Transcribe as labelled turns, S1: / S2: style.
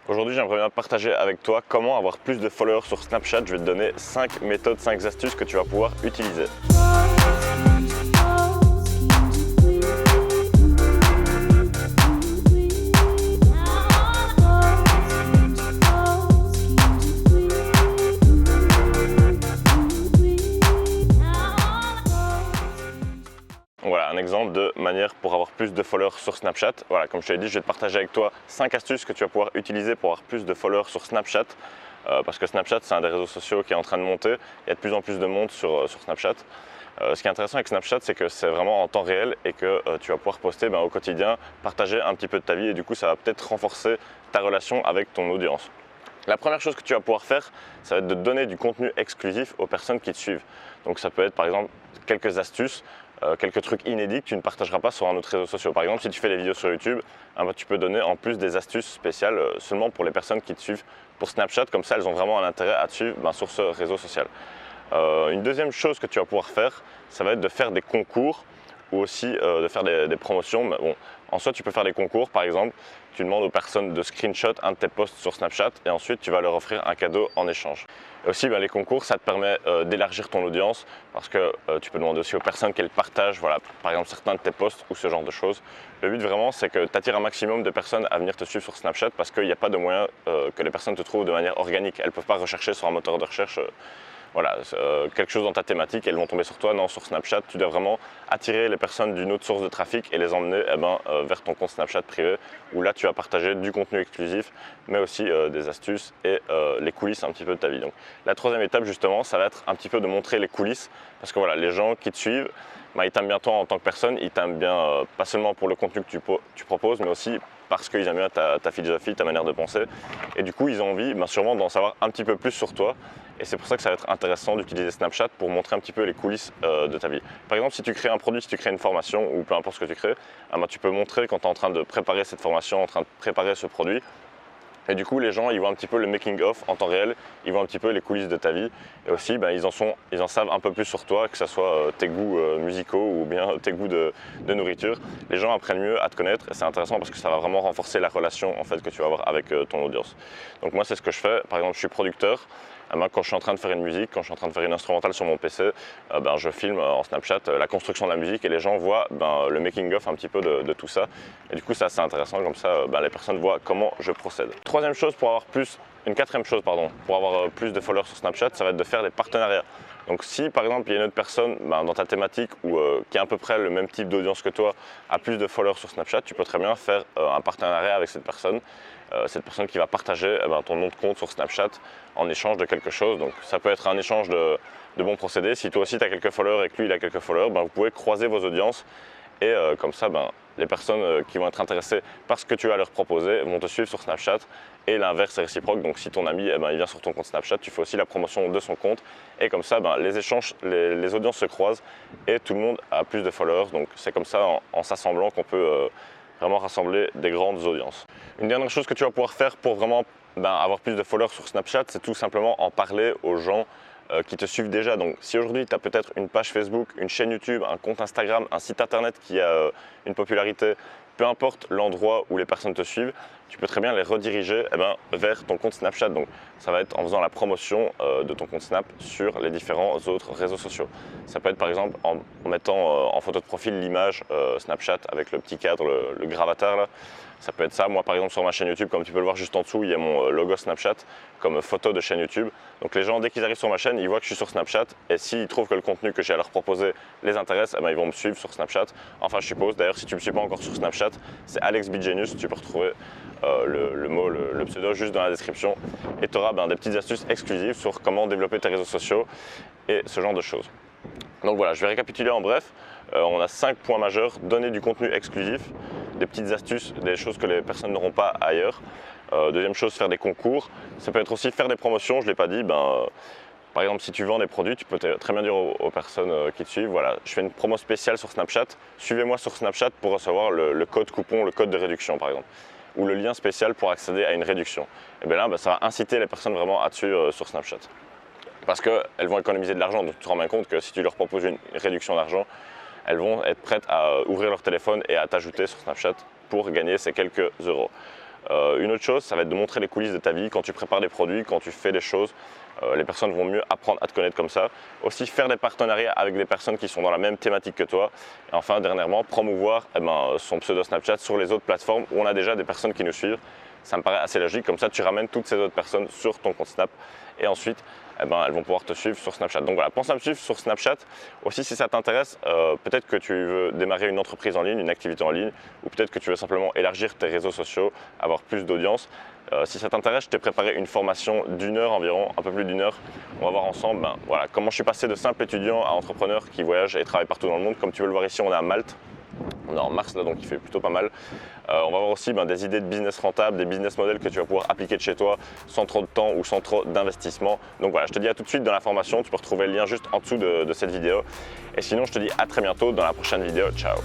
S1: Aujourd'hui, j'aimerais bien partager avec toi comment avoir plus de followers sur Snapchat. Je vais te donner 5 méthodes, 5 astuces que tu vas pouvoir utiliser. Voilà un exemple de manière pour avoir plus de followers sur Snapchat. Voilà, comme je te l'ai dit, je vais te partager avec toi 5 astuces que tu vas pouvoir utiliser pour avoir plus de followers sur Snapchat. Parce que Snapchat, c'est un des réseaux sociaux qui est en train de monter. Il y a de plus en plus de monde sur Snapchat. Ce qui est intéressant avec Snapchat, c'est que c'est vraiment en temps réel et que tu vas pouvoir poster au quotidien, partager un petit peu de ta vie et du coup, ça va peut-être renforcer ta relation avec ton audience. La première chose que tu vas pouvoir faire, ça va être de donner du contenu exclusif aux personnes qui te suivent. Donc ça peut être par exemple quelques astuces, quelques trucs inédits que tu ne partageras pas sur un autre réseau social. Par exemple, si tu fais des vidéos sur YouTube, tu peux donner en plus des astuces spéciales seulement pour les personnes qui te suivent pour Snapchat. Comme ça, elles ont vraiment un intérêt à te suivre sur ce réseau social. Une deuxième chose que tu vas pouvoir faire, ça va être de faire des concours ou aussi de faire des promotions. Mais bon, en soi, tu peux faire des concours, par exemple, tu demandes aux personnes de screenshot un de tes posts sur Snapchat et ensuite tu vas leur offrir un cadeau en échange. Et aussi, les concours, ça te permet d'élargir ton audience parce que tu peux demander aussi aux personnes qu'elles partagent, par exemple, certains de tes posts ou ce genre de choses. Le but vraiment, c'est que tu attires un maximum de personnes à venir te suivre sur Snapchat parce qu'il n'y a pas de moyen que les personnes te trouvent de manière organique. Elles ne peuvent pas rechercher sur un moteur de recherche. Quelque chose dans ta thématique, elles vont tomber sur toi. Non, sur Snapchat, tu dois vraiment attirer les personnes d'une autre source de trafic et les emmener vers ton compte Snapchat privé où là tu vas partager du contenu exclusif mais aussi des astuces et les coulisses un petit peu de ta vie. Donc la troisième étape justement, ça va être un petit peu de montrer les coulisses parce que les gens qui te suivent, ils t'aiment bien toi en tant que personne, ils t'aiment bien pas seulement pour le contenu que tu proposes mais aussi parce qu'ils aiment bien ta philosophie, ta manière de penser et du coup ils ont envie sûrement d'en savoir un petit peu plus sur toi. Et c'est pour ça que ça va être intéressant d'utiliser Snapchat pour montrer un petit peu les coulisses de ta vie. Par exemple, si tu crées un produit, si tu crées une formation ou peu importe ce que tu crées, tu peux montrer quand tu es en train de préparer cette formation, en train de préparer ce produit. Et du coup, les gens, ils voient un petit peu le making-of en temps réel, ils voient un petit peu les coulisses de ta vie. Et aussi, ils en savent un peu plus sur toi, que ce soit tes goûts musicaux ou bien tes goûts de nourriture. Les gens apprennent mieux à te connaître et c'est intéressant parce que ça va vraiment renforcer la relation que tu vas avoir avec ton audience. Donc moi, c'est ce que je fais. Par exemple, je suis producteur. Quand je suis en train de faire une musique, quand je suis en train de faire une instrumentale sur mon PC, je filme en Snapchat la construction de la musique et les gens voient le making-of un petit peu de tout ça. Et du coup, c'est assez intéressant, comme ça les personnes voient comment je procède. Une quatrième chose, pour avoir plus de followers sur Snapchat, ça va être de faire des partenariats. Donc si par exemple il y a une autre personne dans ta thématique ou qui a à peu près le même type d'audience que toi, a plus de followers sur Snapchat, tu peux très bien faire un partenariat avec cette personne qui va partager ton nom de compte sur Snapchat en échange de quelque chose. Donc ça peut être un échange de bons procédés. Si toi aussi tu as quelques followers et que lui il a quelques followers, vous pouvez croiser vos audiences et comme ça les personnes qui vont être intéressées par ce que tu vas leur proposer vont te suivre sur Snapchat et l'inverse est réciproque. Donc si ton ami il vient sur ton compte Snapchat, tu fais aussi la promotion de son compte et comme ça les échanges, les audiences se croisent et tout le monde a plus de followers. Donc c'est comme ça en s'assemblant qu'on peut vraiment rassembler des grandes audiences. Une dernière chose que tu vas pouvoir faire pour vraiment avoir plus de followers sur Snapchat, c'est tout simplement en parler aux gens qui te suivent déjà. Donc si aujourd'hui tu as peut-être une page Facebook, une chaîne YouTube, un compte Instagram, un site internet qui a une popularité, peu importe l'endroit où les personnes te suivent, tu peux très bien les rediriger vers ton compte Snapchat. Donc ça va être en faisant la promotion de ton compte Snap sur les différents autres réseaux sociaux. Ça peut être par exemple en mettant en photo de profil l'image Snapchat avec le petit cadre, le gravatar là. Ça peut être ça. Moi par exemple sur ma chaîne YouTube, comme tu peux le voir juste en dessous, il y a mon logo Snapchat comme photo de chaîne YouTube. Donc les gens, dès qu'ils arrivent sur ma chaîne, ils voient que je suis sur Snapchat et s'ils trouvent que le contenu que j'ai à leur proposer les intéresse, ils vont me suivre sur Snapchat. Enfin je suppose, d'ailleurs si tu ne me suis pas encore sur Snapchat, c'est Alex Bigenius, tu peux retrouver le pseudo juste dans la description et tu auras des petites astuces exclusives sur comment développer tes réseaux sociaux et ce genre de choses. Donc voilà, je vais récapituler en bref. On a 5 points majeurs: donner du contenu exclusif, des petites astuces, des choses que les personnes n'auront pas ailleurs. Deuxième chose, faire des concours. Ça peut être aussi faire des promotions, je ne l'ai pas dit. Par exemple, si tu vends des produits, tu peux très bien dire aux personnes qui te suivent, voilà, je fais une promo spéciale sur Snapchat, suivez-moi sur Snapchat pour recevoir le code coupon, le code de réduction par exemple, ou le lien spécial pour accéder à une réduction. Et bien là, ça va inciter les personnes vraiment à te suivre sur Snapchat. Parce qu'elles vont économiser de l'argent, donc tu te rends bien compte que si tu leur proposes une réduction d'argent, elles vont être prêtes à ouvrir leur téléphone et à t'ajouter sur Snapchat pour gagner ces quelques euros. Une autre chose, ça va être de montrer les coulisses de ta vie quand tu prépares des produits, quand tu fais des choses. Les personnes vont mieux apprendre à te connaître comme ça. Aussi faire des partenariats avec des personnes qui sont dans la même thématique que toi. Et enfin, dernièrement, promouvoir son pseudo Snapchat sur les autres plateformes où on a déjà des personnes qui nous suivent. Ça me paraît assez logique, comme ça tu ramènes toutes ces autres personnes sur ton compte Snap et ensuite elles vont pouvoir te suivre sur Snapchat. Donc voilà, pense à me suivre sur Snapchat. Aussi si ça t'intéresse, peut-être que tu veux démarrer une entreprise en ligne, une activité en ligne, ou peut-être que tu veux simplement élargir tes réseaux sociaux, avoir plus d'audience. Si ça t'intéresse, je t'ai préparé une formation d'1 heure environ, un peu plus d'1 heure. On va voir ensemble voilà, comment je suis passé de simple étudiant à entrepreneur qui voyage et travaille partout dans le monde. Comme tu veux le voir ici, on est à Malte. On est en mars là, donc il fait plutôt pas mal. On va voir aussi des idées de business rentables, des business models que tu vas pouvoir appliquer de chez toi sans trop de temps ou sans trop d'investissement. Donc voilà, je te dis à tout de suite dans la formation, tu peux retrouver le lien juste en dessous de cette vidéo. Et sinon, je te dis à très bientôt dans la prochaine vidéo. Ciao!